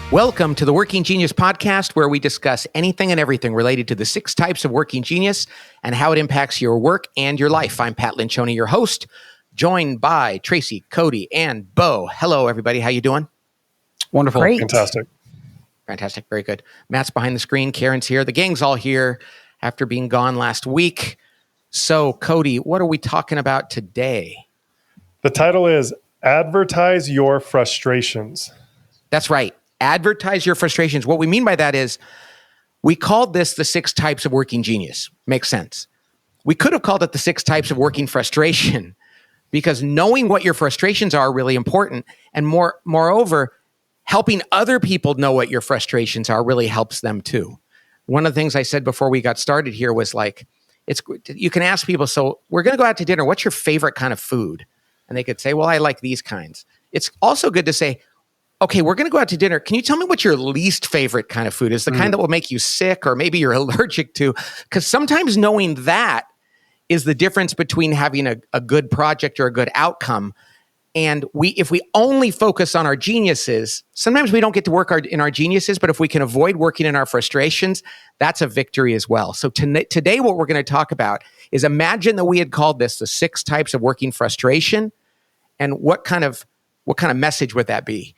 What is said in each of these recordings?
Welcome to the Working Genius podcast, where we discuss anything and everything related to the 6 types of working genius and how it impacts your work and your life. I'm Pat Lencioni, your host, joined by Tracy, Cody, and Bo. Hello, everybody. How you doing? Wonderful. Great. Fantastic. Very good. Matt's behind the screen. Karen's here. The gang's all here after being gone last week. So, Cody, what are we talking about today? The title is Advertise Your Frustrations. That's right. Advertise your frustrations. What we mean by that is we called this the 6 types of working genius. Makes sense. We could have called it the 6 types of working frustration because knowing what your frustrations are really important. And moreover, helping other people know what your frustrations are really helps them too. One of the things I said before we got started here was like, you can ask people, so we're going to go out to dinner. What's your favorite kind of food? And they could say, well, I like these kinds. It's also good to say, okay, we're going to go out to dinner. Can you tell me what your least favorite kind of food is? The kind that will make you sick or maybe you're allergic to? Because sometimes knowing that is the difference between having a good project or a good outcome. And if we only focus on our geniuses, sometimes we don't get to work in our geniuses, but if we can avoid working in our frustrations, that's a victory as well. So today what we're going to talk about is imagine that we had called this the 6 types of working frustration. And what kind of message would that be?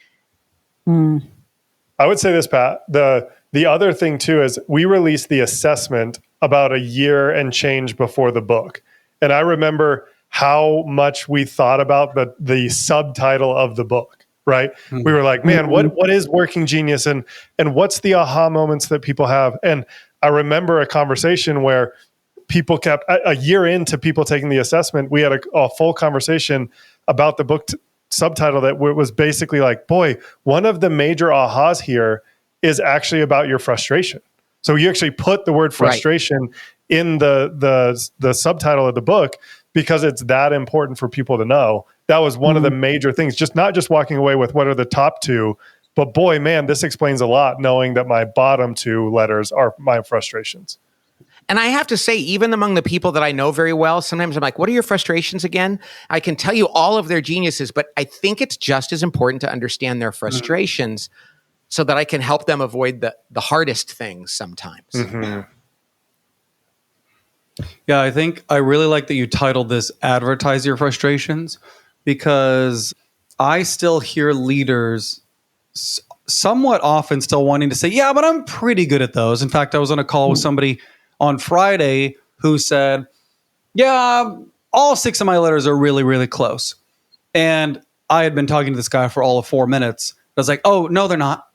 I would say this, Pat. The other thing too is we released the assessment about a year and change before the book. And I remember how much we thought about the subtitle of the book, right? Mm-hmm. We were like, man, what is working genius and what's the aha moments that people have? And I remember a conversation where people kept, a year into people taking the assessment, we had a full conversation about the book subtitle that was basically like, boy, one of the major ahas here is actually about your frustration. So you actually put the word frustration in the subtitle of the book because it's that important for people to know. That was one of the major things, not just walking away with what are the top 2, but boy, man, this explains a lot knowing that my bottom 2 letters are my frustrations. And I have to say, even among the people that I know very well, sometimes I'm like, what are your frustrations again? I can tell you all of their geniuses, but I think it's just as important to understand their frustrations so that I can help them avoid the hardest things sometimes. Mm-hmm. Yeah, I think I really like that you titled this Advertise Your Frustrations because I still hear leaders somewhat often still wanting to say, yeah, but I'm pretty good at those. In fact, I was on a call with somebody on Friday who said, yeah, all 6 of my letters are really, really close. And I had been talking to this guy for all of 4 minutes. I was like, oh, no, they're not.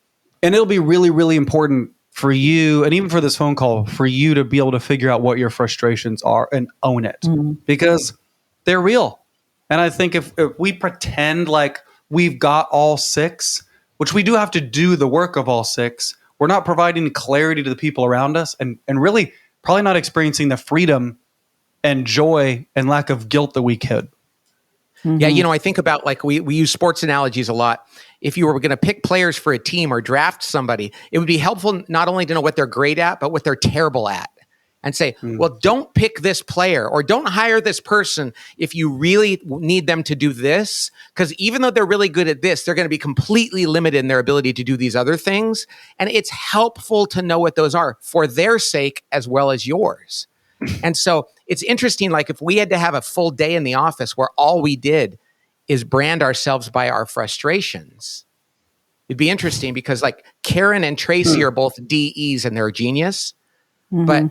And it'll be really, really important for you, and even for this phone call, for you to be able to figure out what your frustrations are and own it because they're real. And I think if we pretend like we've got all 6, which we do have to do the work of all 6, we're not providing clarity to the people around us and really probably not experiencing the freedom and joy and lack of guilt that we could. Yeah, I think about like we use sports analogies a lot. If you were going to pick players for a team or draft somebody, it would be helpful not only to know what they're great at, but what they're terrible at. And say, well, don't pick this player or don't hire this person if you really need them to do this. Because even though they're really good at this, they're going to be completely limited in their ability to do these other things. And it's helpful to know what those are for their sake as well as yours. And so it's interesting, like if we had to have a full day in the office where all we did is brand ourselves by our frustrations, it'd be interesting because like Karen and Tracy are both DEs and they're a genius. But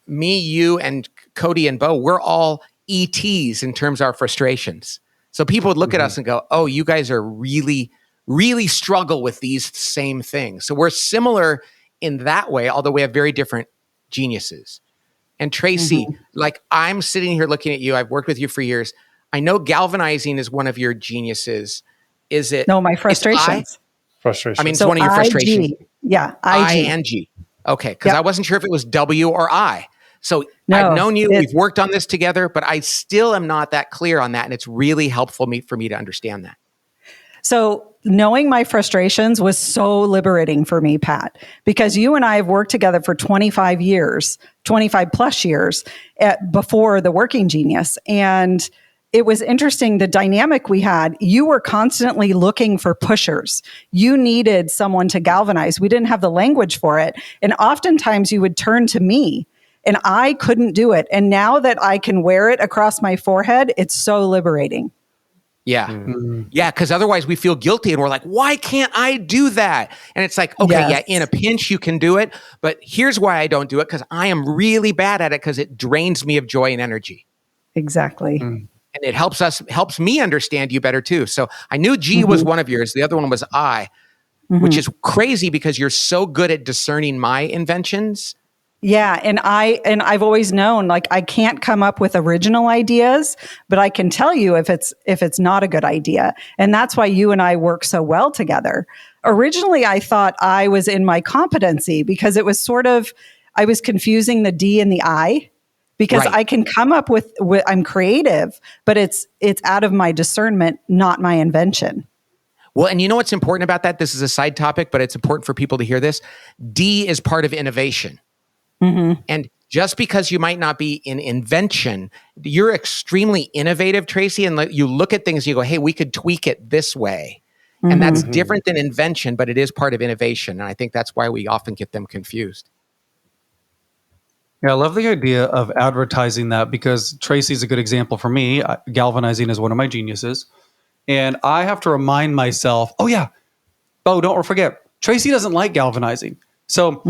me, you, and Cody and Bo, we're all ETs in terms of our frustrations. So people would look at us and go, oh, you guys are really, really struggle with these same things. So we're similar in that way, although we have very different geniuses. And Tracy, like I'm sitting here looking at you. I've worked with you for years. I know galvanizing is one of your geniuses. Is it? No, my frustrations. Frustration. I mean, it's one of your frustrations. Yeah, I-N-G. Okay, because I wasn't sure if it was W or I. So I've known you, we've worked on this together, but I still am not that clear on that. And it's really helpful for me to understand that. So knowing my frustrations was so liberating for me, Pat, because you and I have worked together for 25 plus years before the Working Genius. And it was interesting, the dynamic we had. You were constantly looking for pushers. You needed someone to galvanize. We didn't have the language for it. And oftentimes you would turn to me and I couldn't do it. And now that I can wear it across my forehead, it's so liberating. Yeah. Yeah. Because otherwise we feel guilty and we're like, why can't I do that? And it's like, okay, Yes. yeah, in a pinch you can do it. But here's why I don't do it, because I am really bad at it, because it drains me of joy and energy. Exactly. And it helps me understand you better too. So I knew G was one of yours. The other one was I, which is crazy because you're so good at discerning my inventions. Yeah, and I've always known, like, I can't come up with original ideas, but I can tell you if it's not a good idea. And that's why you and I work so well together. Originally, I thought I was in my competency because it was sort of, I was confusing the D and the I, because Right. I can come up with I'm creative, but it's out of my discernment, not my invention. Well, and you know what's important about that? This is a side topic, but it's important for people to hear this. D is part of innovation. And just because you might not be in invention, you're extremely innovative, Tracy. And you look at things, you go, hey, we could tweak it this way. And that's different than invention, but it is part of innovation. And I think that's why we often get them confused. Yeah, I love the idea of advertising that, because Tracy's a good example for me. Galvanizing is one of my geniuses. And I have to remind myself, don't forget, Tracy doesn't like galvanizing. So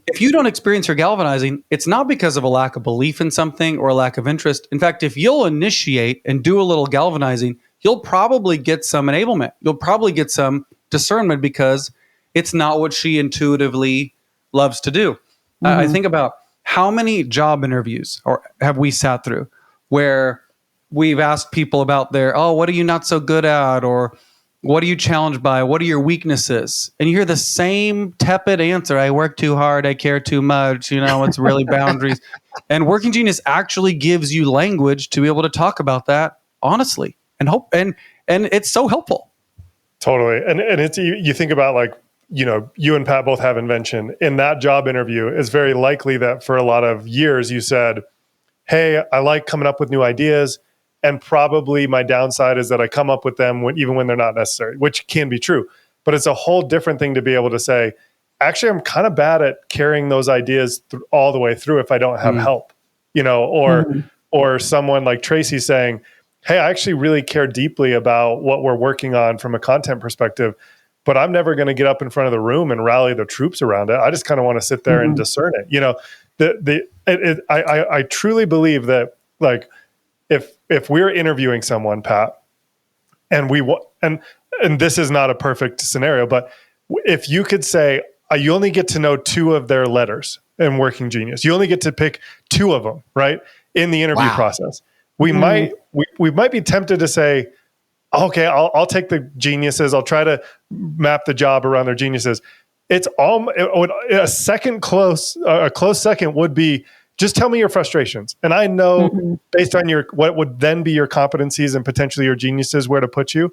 if you don't experience her galvanizing, it's not because of a lack of belief in something or a lack of interest. In fact, if you'll initiate and do a little galvanizing, you'll probably get some enablement. You'll probably get some discernment, because it's not what she intuitively loves to do. I think about how many job interviews have we sat through where we've asked people about what are you not so good at? Or what are you challenged by? What are your weaknesses? And you hear the same tepid answer. I work too hard. I care too much. It's really boundaries. And Working Genius actually gives you language to be able to talk about that honestly and hope. And it's so helpful. Totally. And it's, you think about, like, you and Pat both have invention. In that job interview, it's very likely that for a lot of years you said, hey, I like coming up with new ideas. And probably my downside is that I come up with them even when they're not necessary, which can be true. But it's a whole different thing to be able to say, actually, I'm kind of bad at carrying those ideas all the way through if I don't have help, or someone like Tracy saying, hey, I actually really care deeply about what we're working on from a content perspective, but I'm never going to get up in front of the room and rally the troops around it. I just kind of want to sit there and discern it. I truly believe that, like, if we're interviewing someone, Pat, and and this is not a perfect scenario, but if you could say you only get to know 2 of their letters in Working Genius, you only get to pick 2 of them, right, in the interview process, we might be tempted to say, okay, I'll take the geniuses. I'll try to map the job around their geniuses. It's a close second would be, just tell me your frustrations. And I know based on what would then be your competencies and potentially your geniuses, where to put you.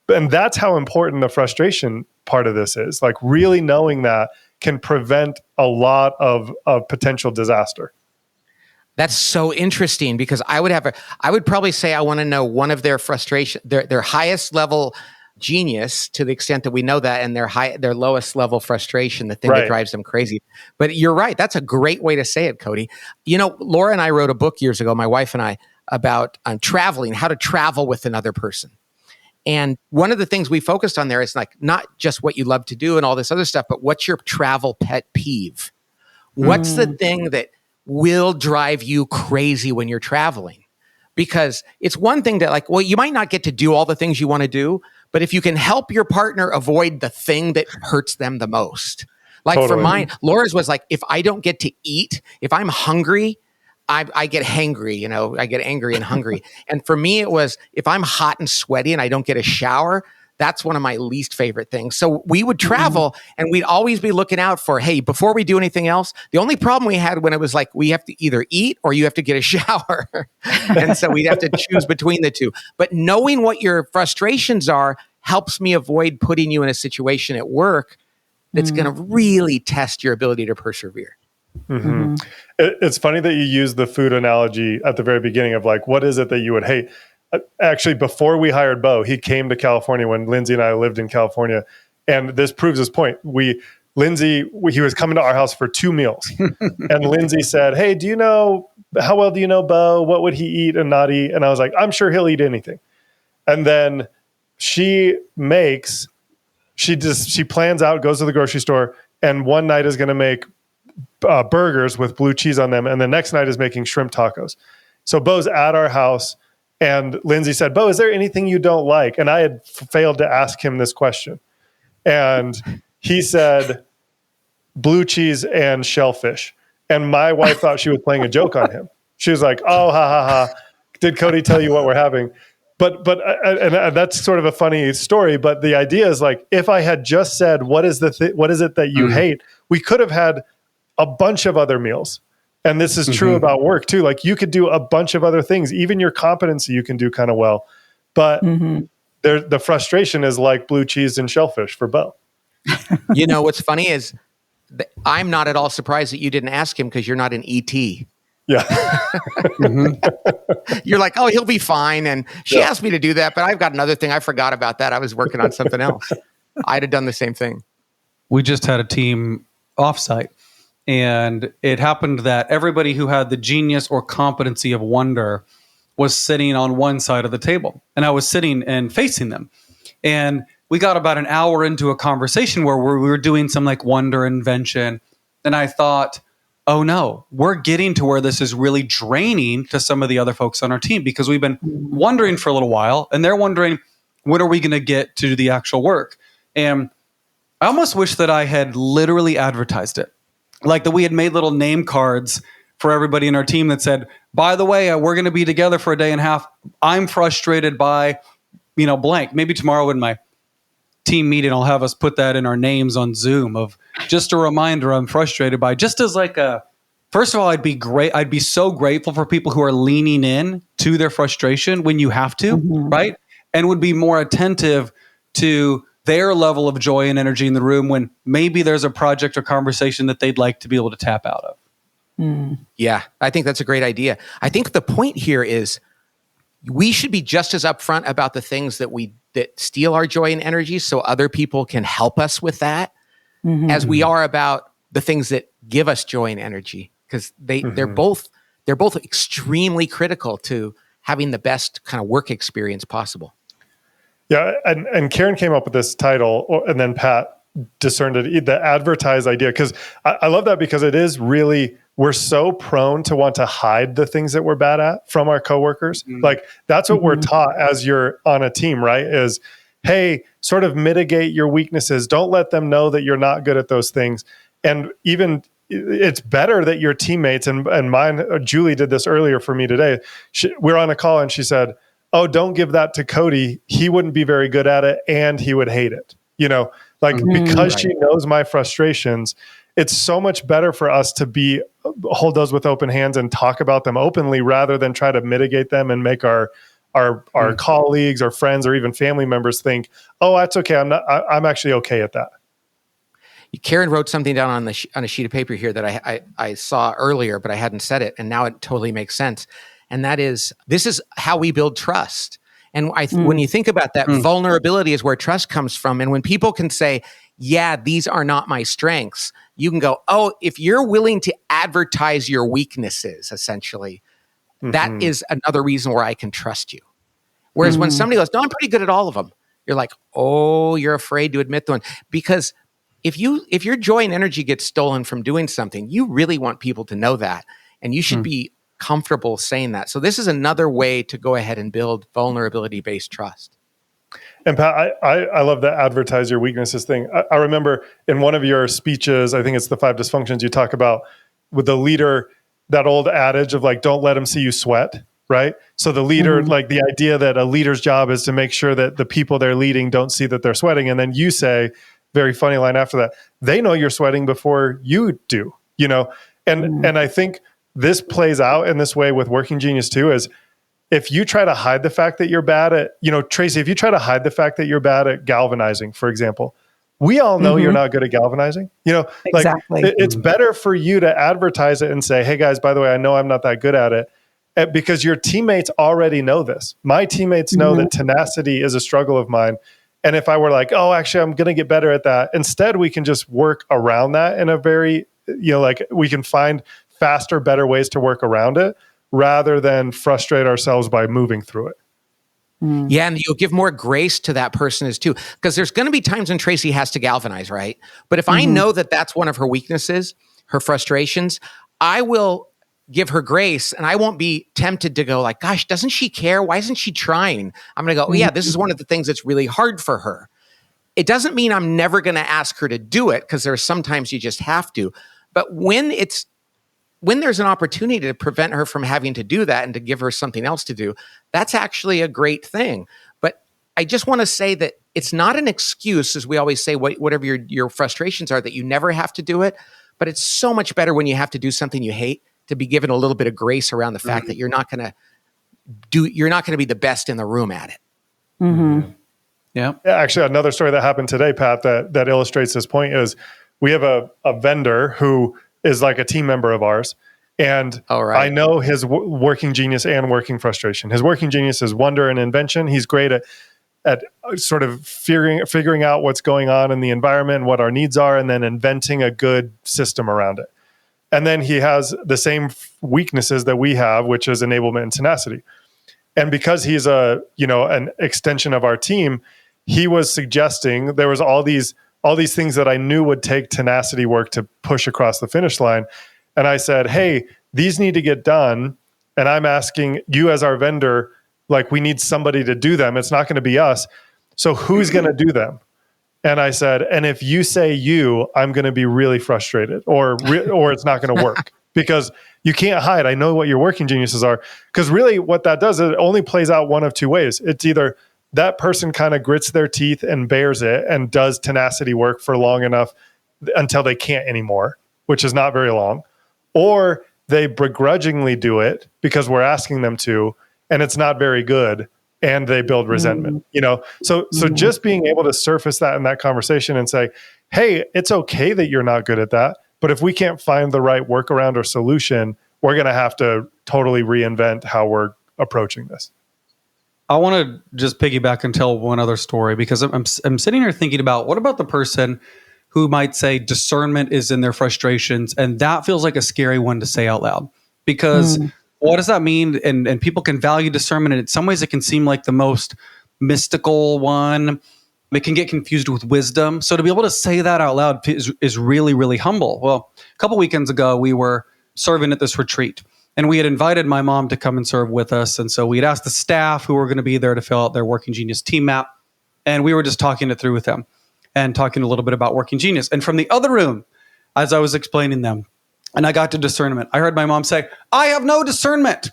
And that's how important the frustration part of this is. Like, really knowing that can prevent a lot of potential disaster. That's so interesting, because I would probably say I want to know one of their frustration, their highest level genius, to the extent that we know that, and their lowest level frustration, the thing that drives them crazy. But you're right. That's a great way to say it, Cody. Laura and I wrote a book years ago, my wife and I, about traveling, how to travel with another person. And one of the things we focused on there is, like, not just what you love to do and all this other stuff, but what's your travel pet peeve? What's the thing that will drive you crazy when you're traveling? Because it's one thing that, like, well, you might not get to do all the things you want to do, but if you can help your partner avoid the thing that hurts them the most. Like, for mine, Laura's was like, if I don't get to eat, if I'm hungry, I get hangry, I get angry and hungry. And for me, it was, if I'm hot and sweaty and I don't get a shower, that's one of my least favorite things. So we would travel and we'd always be looking out for, hey, before we do anything else, the only problem we had when it was like, we have to either eat or you have to get a shower. And so we'd have to choose between the two. But knowing what your frustrations are helps me avoid putting you in a situation at work that's going to really test your ability to persevere. It's funny that you use the food analogy at the very beginning of, like, what is it that you would hate? actually, before we hired Bo, he came to California when Lindsay and I lived in California. And this proves his point. He was coming to our house for 2 meals. And Lindsay said, hey, how well do you know Bo? What would he eat and not eat? And I was like, I'm sure he'll eat anything. And then she plans out, goes to the grocery store, and one night is going to make burgers with blue cheese on them. And the next night is making shrimp tacos. So Bo's at our house, and Lindsay said, Bo, is there anything you don't like? And I had failed to ask him this question. And he said, blue cheese and shellfish. And my wife thought she was playing a joke on him. She was like, oh, ha, ha, ha. Did Cody tell you what we're having? But that's sort of a funny story. But the idea is like, if I had just said, what is it that you hate? We could have had a bunch of other meals. And this is true about work too. Like you could do a bunch of other things, even your competency you can do kind of well. But the frustration is like blue cheese and shellfish for Bo. What's funny is I'm not at all surprised that you didn't ask him because you're not an ET. Yeah. You're like, oh, he'll be fine. And she asked me to do that, but I've got another thing. I forgot about that. I was working on something else. I'd have done the same thing. We just had a team offsite, and it happened that everybody who had the genius or competency of wonder was sitting on one side of the table, and I was sitting and facing them. And we got about an hour into a conversation where we were doing some like wonder invention. And I thought, oh no, we're getting to where this is really draining to some of the other folks on our team, because we've been wondering for a little while and they're wondering, when are we going to get to the actual work? And I almost wish that I had literally advertised it. Like that we had made little name cards for everybody in our team that said, by the way, we're going to be together for a day and a half. I'm frustrated by, blank. Maybe tomorrow in my team meeting, I'll have us put that in our names on Zoom of just a reminder I'm frustrated by, just as like first of all, I'd be so grateful for people who are leaning in to their frustration when you have to, right? And would be more attentive to their level of joy and energy in the room when maybe there's a project or conversation that they'd like to be able to tap out of. Yeah, I think that's a great idea. I think the point here is we should be just as upfront about the things that steal our joy and energy so other people can help us with that as we are about the things that give us joy and energy, because they're both extremely critical to having the best kind of work experience possible. Yeah, and Karen came up with this title, and then Pat discerned it, the Advertise idea, because I love that, because it is really, we're so prone to want to hide the things that we're bad at from our coworkers. Like that's what we're taught as you're on a team, right? Is, hey, sort of mitigate your weaknesses. Don't let them know that you're not good at those things. And even it's better that your teammates, and mine, Julie did this earlier for me today. We're on a call and she said, oh, don't give that to Cody. He wouldn't be very good at it and he would hate it. Because she knows my frustrations, it's so much better for us to hold those with open hands and talk about them openly rather than try to mitigate them and make our colleagues or friends or even family members think, oh, that's okay. I'm actually okay at that. Karen wrote something down on a sheet of paper here that I saw earlier, but I hadn't said it. And now it totally makes sense. And that is, this is how we build trust. And when you think about that, vulnerability is where trust comes from. And when people can say, yeah, these are not my strengths, you can go, oh, if you're willing to advertise your weaknesses, essentially, that is another reason where I can trust you. Whereas when somebody goes, no, I'm pretty good at all of them, you're like, oh, you're afraid to admit the one. Because if your joy and energy gets stolen from doing something, you really want people to know that. And you should be comfortable saying that. So this is another way to go ahead and build vulnerability-based trust. And Pat, I love the advertise your weaknesses thing. I remember in one of your speeches, I think it's the 5 dysfunctions, you talk about with the leader, that old adage of like, don't let them see you sweat, right? So the leader, like the idea that a leader's job is to make sure that the people they're leading don't see that they're sweating. And then you say, very funny line after that, they know you're sweating before you do, And I think this plays out in this way with Working Genius too, is if you try to hide the fact that you're bad at, Tracy, if you try to hide the fact that you're bad at galvanizing, for example, we all know you're not good at galvanizing. Exactly. It's better for you to advertise it and say, hey guys, by the way, I know I'm not that good at it. because your teammates already know this. My teammates know that tenacity is a struggle of mine. And if I were like, oh, actually, I'm going to get better at that. Instead, we can just work around that in a very, like we can find faster, better ways to work around it rather than frustrate ourselves by moving through it. Yeah, and you'll give more grace to that person as too, because there's going to be times when Tracy has to galvanize, right? But if I know that that's one of her weaknesses, her frustrations, I will give her grace, and I won't be tempted to go like, gosh, doesn't she care? Why isn't she trying? I'm going to go, oh, yeah, this is one of the things that's really hard for her. It doesn't mean I'm never going to ask her to do it, because there are sometimes you just have to. But when there's an opportunity to prevent her from having to do that and to give her something else to do, that's actually a great thing. But I just want to say that it's not an excuse, as we always say, whatever your frustrations are, that you never have to do it. But it's so much better when you have to do something you hate, to be given a little bit of grace around the fact that you're not going to be the best in the room at it. Mm-hmm. Yeah. Actually, another story that happened today, Pat, that illustrates this point is we have a vendor who is like a team member of ours. And I know his working genius and working frustration. His working genius is wonder and invention. He's great at sort of figuring out what's going on in the environment, what our needs are, and then inventing a good system around it. And then he has the same weaknesses that we have, which is enablement and tenacity. And because he's an extension of our team, he was suggesting there was all these things that I knew would take tenacity work to push across the finish line. And I said, hey, these need to get done. And I'm asking you as our vendor, like, we need somebody to do them. It's not going to be us. So who's going to do them? And I said, and if you say I'm going to be really frustrated, or it's not going to work, because you can't hide. I know what your working geniuses are. Because really what that does is it only plays out one of two ways. It's either that person kind of grits their teeth and bears it and does tenacity work for long enough until they can't anymore, which is not very long, or they begrudgingly do it because we're asking them to, and it's not very good, and they build resentment. So just being able to surface that in that conversation and say, hey, it's okay that you're not good at that, but if we can't find the right workaround or solution, we're going to have to totally reinvent how we're approaching this. I want to just piggyback and tell one other story, because I'm sitting here thinking about, what about the person who might say discernment is in their frustrations, and that feels like a scary one to say out loud, because what does that mean? And people can value discernment, and in some ways it can seem like the most mystical one. It can get confused with wisdom. So to be able to say that out loud is really, really humble. Well, a couple weekends ago, we were serving at this retreat, and we had invited my mom to come and serve with us. And so we had asked the staff who were going to be there to fill out their Working Genius team map. And we were just talking it through with them and talking a little bit about Working Genius. And from the other room, as I was explaining them, and I got to discernment, I heard my mom say, I have no discernment.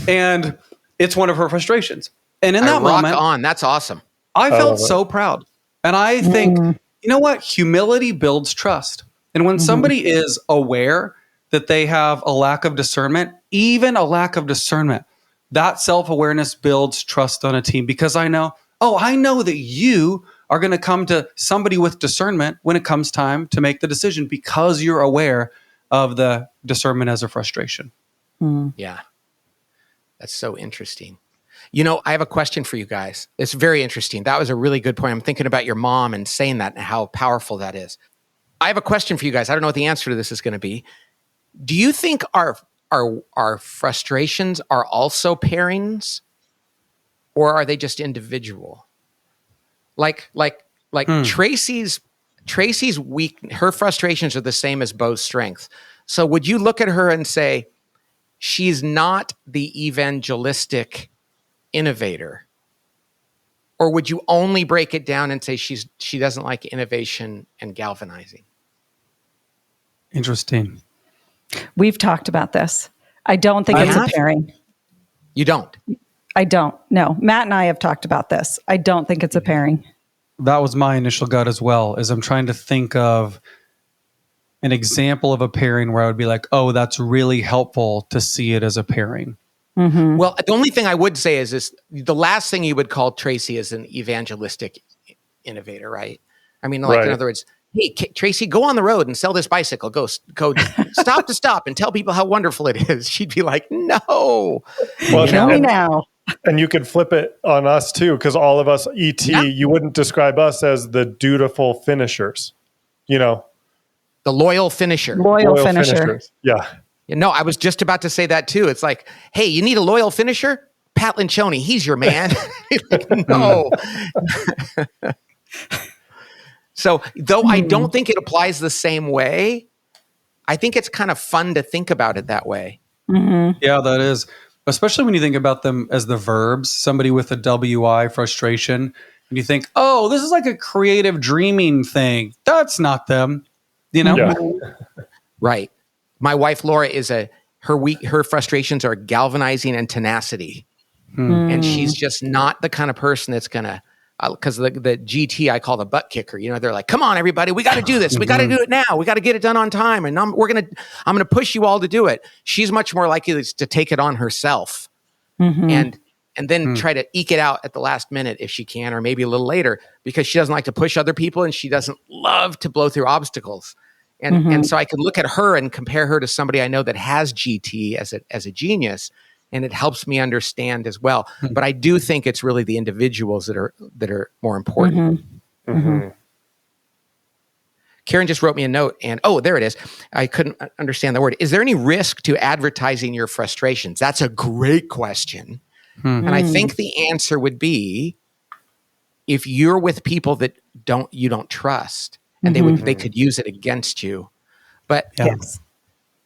And it's one of her frustrations. And in that moment, that's awesome. I felt so proud. And I think, you know what? Humility builds trust. And when somebody is aware that they have a lack of discernment, even a lack of discernment, that self-awareness builds trust on a team, because I know that you are going to come to somebody with discernment when it comes time to make the decision, because you're aware of the discernment as a frustration. Yeah. That's so interesting. I have a question for you guys. It's very interesting. That was a really good point. I'm thinking about your mom and saying that and how powerful that is. I have a question for you guys. I don't know what the answer to this is going to be. Do you think our frustrations are also pairings, or are they just individual? Like Tracy's her frustrations are the same as Bo's strengths. So would you look at her and say, she's not the evangelistic innovator? Or would you only break it down and say she doesn't like innovation and galvanizing? Interesting. We've talked about this. I don't think it's a pairing. You don't? I don't. No. Matt and I have talked about this. I don't think it's a pairing. That was my initial gut as well, is I'm trying to think of an example of a pairing where I would be like, oh, that's really helpful to see it as a pairing. Mm-hmm. Well, the only thing I would say is this: the last thing you would call Tracy is an evangelistic innovator, right? I mean, in other words, hey, Tracy, go on the road and sell this bicycle. Go stop to stop and tell people how wonderful it is. She'd be like, no. Well, Kill me now. And you could flip it on us too, because all of us ET, you wouldn't describe us as the dutiful finishers, the loyal finisher. Loyal finisher. Yeah. No, I was just about to say that too. It's like, hey, you need a loyal finisher? Pat Lencioni, he's your man. Like, no. So, though I don't think it applies the same way, I think it's kind of fun to think about it that way. Mm-hmm. Yeah, that is. Especially when you think about them as the verbs, somebody with a WI, frustration, and you think, oh, this is like a creative dreaming thing. That's not them, Yeah. Right. My wife, Laura, her frustrations are galvanizing and tenacity. And she's just not the kind of person that's going to, because the GT I call the butt kicker. They're like, come on, everybody, we got to do this. We got to do it now. We got to get it done on time. And I'm going to push you all to do it. She's much more likely to take it on herself and then try to eke it out at the last minute if she can, or maybe a little later, because she doesn't like to push other people and she doesn't love to blow through obstacles. And so I can look at her and compare her to somebody I know that has GT as a genius. And it helps me understand as well. But I do think it's really the individuals that are more important. Karen just wrote me a note, and there it is. I couldn't understand the word. Is there any risk to advertising your frustrations? That's a great question. And I think the answer would be, if you're with people that you don't trust, and they could use it against you. But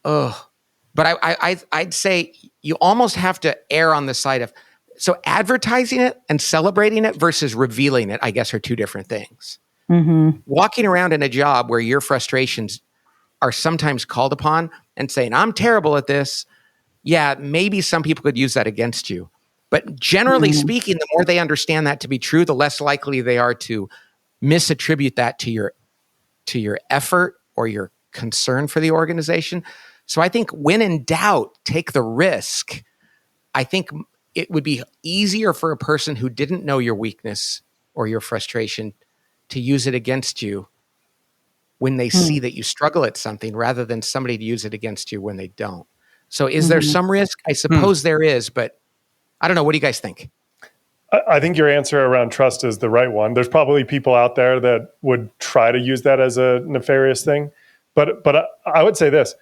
But I'd say you almost have to err on the side of, so advertising it and celebrating it versus revealing it, I guess, are two different things. Walking around in a job where your frustrations are sometimes called upon and saying, I'm terrible at this. Yeah, maybe some people could use that against you. But generally speaking, the more they understand that to be true, the less likely they are to misattribute that to your effort or your concern for the organization. So I think when in doubt, take the risk. I think it would be easier for a person who didn't know your weakness or your frustration to use it against you when they see that you struggle at something, rather than somebody to use it against you when they don't. So is there some risk? I suppose there is, but I don't know. What do you guys think? I think your answer around trust is the right one. There's probably people out there that would try to use that as a nefarious thing. But I would say this,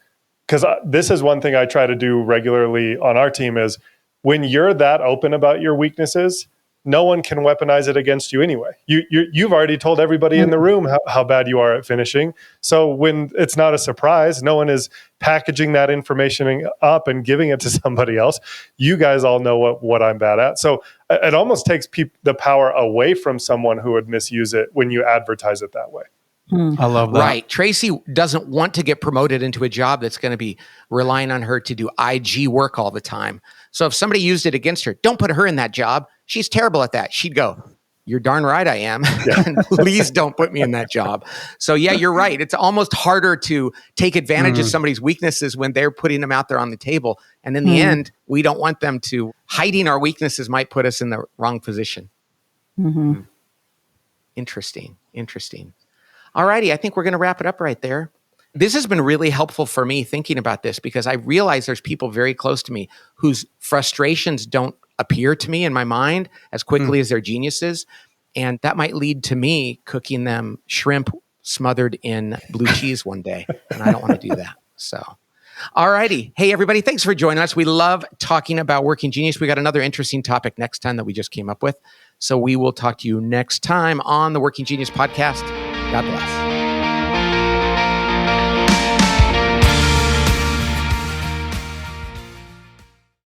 because this is one thing I try to do regularly on our team, is when you're that open about your weaknesses, no one can weaponize it against you anyway. You've already told everybody in the room how bad you are at finishing. So when it's not a surprise, no one is packaging that information up and giving it to somebody else. You guys all know what I'm bad at. So it almost takes the power away from someone who would misuse it when you advertise it that way. I love that. Right. Tracy doesn't want to get promoted into a job that's going to be relying on her to do IG work all the time. So if somebody used it against her, don't put her in that job. She's terrible at that. She'd go, you're darn right I am. Yeah. Please don't put me in that job. So yeah, you're right. It's almost harder to take advantage of somebody's weaknesses when they're putting them out there on the table. And in the end, we don't want them to. Hiding our weaknesses might put us in the wrong position. Interesting. All righty, I think we're going to wrap it up right there. This has been really helpful for me thinking about this, because I realize there's people very close to me whose frustrations don't appear to me in my mind as quickly as their geniuses. And that might lead to me cooking them shrimp smothered in blue cheese one day. And I don't want to do that. So, all righty. Hey, everybody, thanks for joining us. We love talking about Working Genius. We got another interesting topic next time that we just came up with. So we will talk to you next time on the Working Genius podcast. God bless.